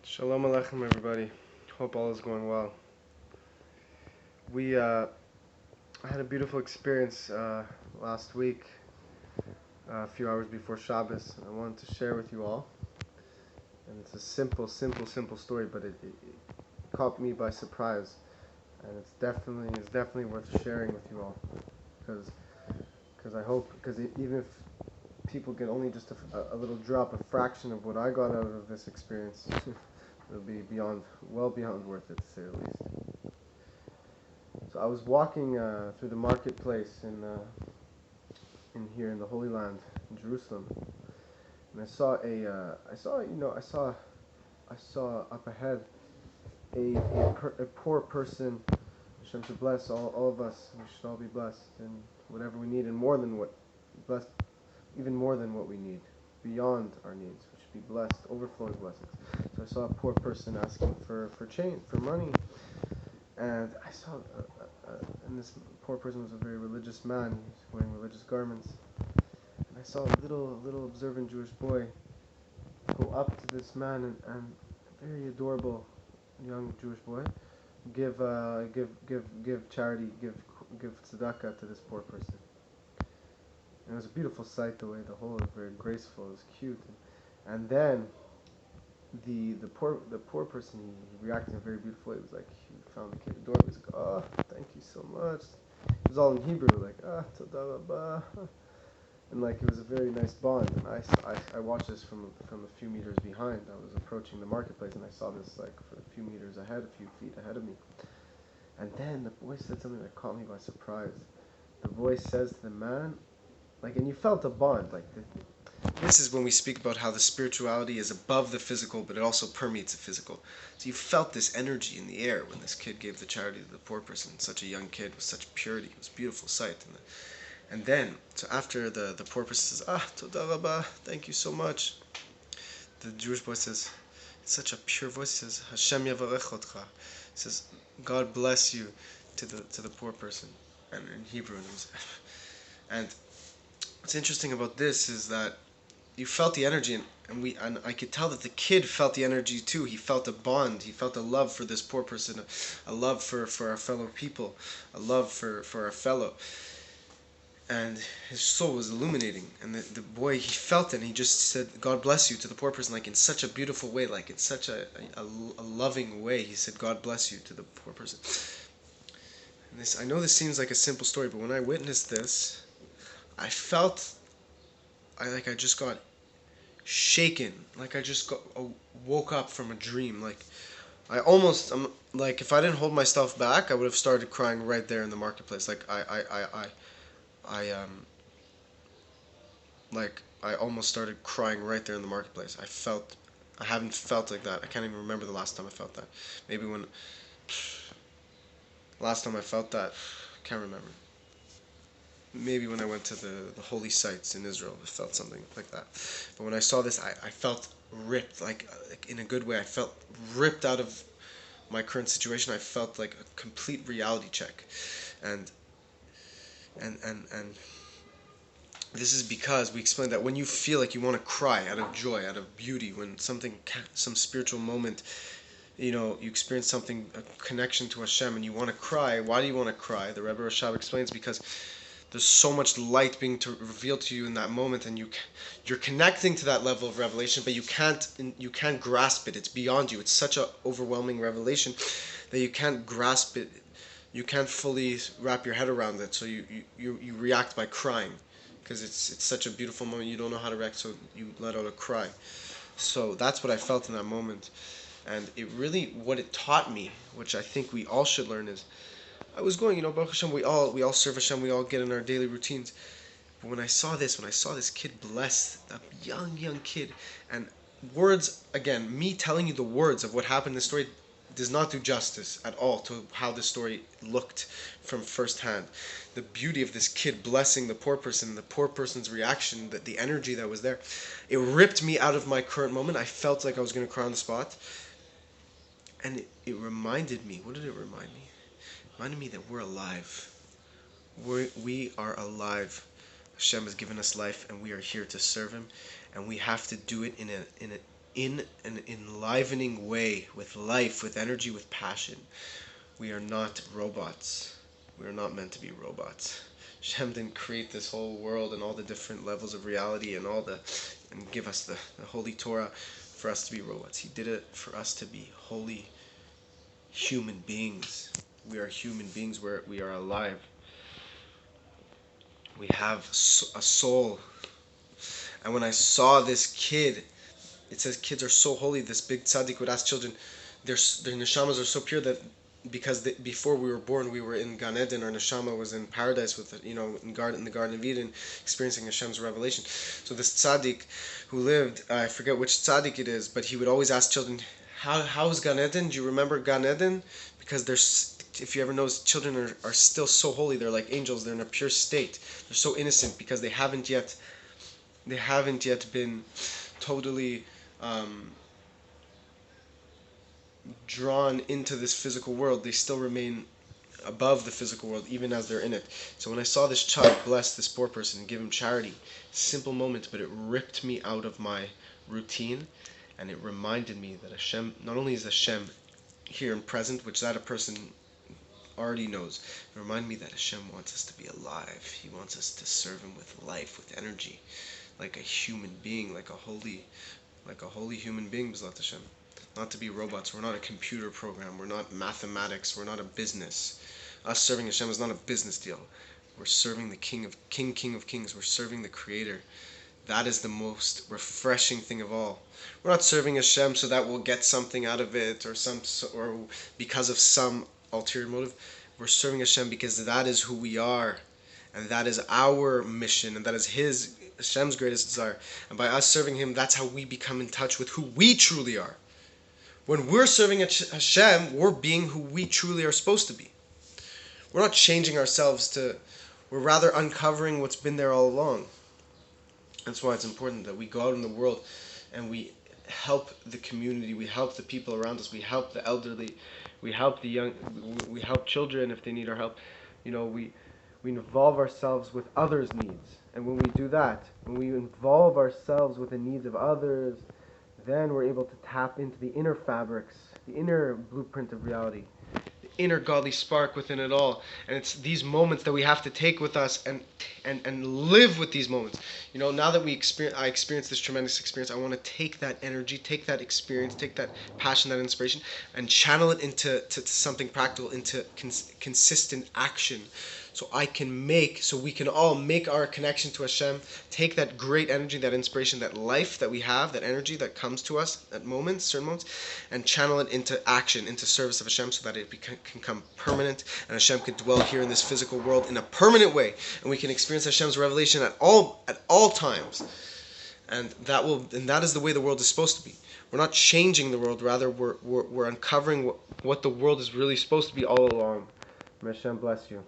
Shalom Aleichem, everybody. Hope all is going well. I had a beautiful experience last week, a few hours before Shabbos. I wanted to share with you all. And it's a simple story, but it caught me by surprise. And it's definitely worth sharing with you all. Because I hope, even if people get only just a little drop, a fraction of what I got out of this experience, it'll be well beyond worth it, to say the least. So I was walking through the marketplace in here in the Holy Land, in Jerusalem, and I saw up ahead a poor person. Hashem should bless all of us. We should all be blessed in whatever we need, and even more than what we need, beyond our needs. We should be blessed, overflowing blessings. So I saw a poor person asking for money, and I saw, and this poor person was a very religious man. He was wearing religious garments, and I saw a little observant Jewish boy go up to this man and a very adorable young Jewish boy give charity, give tzedakah to this poor person. And it was a beautiful sight, the way the whole was very graceful, it was cute, and then the poor person, he reacted in a very beautiful way. It was like he found the kid adorable. He was like, "Oh, thank you so much." It was all in Hebrew, like toda rabah, and like it was a very nice bond. And I watched this from a few meters behind. I was approaching the marketplace, and I saw this like for a few meters ahead, a few feet ahead of me. And then the boy said something that caught me by surprise. The boy says to the man, and you felt a bond, this is when we speak about how the spirituality is above the physical, but it also permeates the physical. So you felt this energy in the air when this kid gave the charity to the poor person, such a young kid with such purity. It was a beautiful sight. And then, so after the poor person says, toda rabah, thank you so much, the Jewish boy says, it's such a pure voice, he says, Hashem yavarech otcha. He says, God bless you to the poor person. And in Hebrew, and what's interesting about this is that you felt the energy, and I could tell that the kid felt the energy too. He felt a bond. He felt a love for this poor person, a love for our fellow people, a love for our fellow. And his soul was illuminating. And the boy, he felt it, and he just said, God bless you to the poor person, in such a beautiful way, in such a loving way. He said, God bless you to the poor person. And I know this seems like a simple story, but when I witnessed this, I felt I just got shaken, I just woke up from a dream. I almost, if I didn't hold myself back, I would have started crying right there in the marketplace. I almost started crying right there in the marketplace. I haven't felt like that. I can't even remember the last time I felt that. Maybe last time I felt that, can't remember. Maybe when I went to the holy sites in Israel, I felt something like that. But when I saw this, I felt ripped, in a good way. I felt ripped out of my current situation. I felt like a complete reality check, and this is because we explained that when you feel like you want to cry out of joy, out of beauty, when some spiritual moment, you experience something, a connection to Hashem, and you want to cry. Why do you want to cry? The Rebbe Rashab explains, because there's so much light being revealed to you in that moment, and you're connecting to that level of revelation, but you can't grasp it. It's beyond you. It's such an overwhelming revelation that you can't grasp it. You can't fully wrap your head around it. So you react by crying, because it's such a beautiful moment. You don't know how to react, so you let out a cry. So that's what I felt in that moment, and it really, what it taught me, which I think we all should learn, is I was going, Baruch Hashem, we all serve Hashem, we all get in our daily routines. But when I saw this kid bless, a young kid, and words, again, me telling you the words of what happened in this story does not do justice at all to how the story looked from first hand. The beauty of this kid blessing the poor person, the poor person's reaction, the energy that was there, it ripped me out of my current moment. I felt like I was going to cry on the spot. And it reminded me, what did it remind me? Reminded me that we're alive. We are alive. Hashem has given us life, and we are here to serve Him, and we have to do it in in an enlivening way, with life, with energy, with passion. We are not robots. We are not meant to be robots. Hashem didn't create this whole world and all the different levels of reality and give us the holy Torah for us to be robots. He did it for us to be holy human beings. We are human beings where we are alive. We have a soul. And when I saw this kid, it says kids are so holy. This big tzaddik would ask children, their neshamas are so pure that because before we were born, we were in Gan Eden. Our neshama was in paradise with, in the Garden of Eden, experiencing Hashem's revelation. So this tzaddik who lived, I forget which tzaddik it is, but he would always ask children, how's Gan Eden? Do you remember Gan Eden? Because if you ever notice, children are still so holy. They're like angels. They're in a pure state. They're so innocent because they haven't yet been totally drawn into this physical world. They still remain above the physical world even as they're in it. So when I saw this child bless this poor person and give him charity, simple moment, but it ripped me out of my routine, and it reminded me that Hashem, not only is Hashem here and present, which that a person already knows, it reminded me that Hashem wants us to be alive. He wants us to serve Him with life, with energy, like a human being, like a holy human being, B'ezrat Hashem. Not to be robots. We're not a computer program. We're not mathematics. We're not a business. Us serving Hashem is not a business deal. We're serving the King of Kings. We're serving the Creator. That is the most refreshing thing of all. We're not serving Hashem so that we'll get something out of it or because of some ulterior motive. We're serving Hashem because that is who we are, and that is our mission, and that is Hashem's greatest desire. And by us serving Him, that's how we become in touch with who we truly are. When we're serving Hashem, we're being who we truly are supposed to be. We're not changing ourselves we're rather uncovering what's been there all along. That's why it's important that we go out in the world and we help the community, we help the people around us, we help the elderly, we help the young, we help children if they need our help. We involve ourselves with others' needs. And when we do that, when we involve ourselves with the needs of others, then we're able to tap into the inner fabrics, the inner blueprint of reality, the inner godly spark within it all. And it's these moments that we have to take with us and live with these moments. Now that I experienced this tremendous experience, I want to take that energy, take that experience, take that passion, that inspiration, and channel it into something practical, into consistent action. So we can all make our connection to Hashem, take that great energy, that inspiration, that life that we have, that energy that comes to us at certain moments, and channel it into action, into service of Hashem, so that it can become permanent, and Hashem can dwell here in this physical world in a permanent way, and we can experience Hashem's revelation at all times. And that is the way the world is supposed to be. We're not changing the world, rather we're uncovering what the world is really supposed to be all along. May Hashem bless you.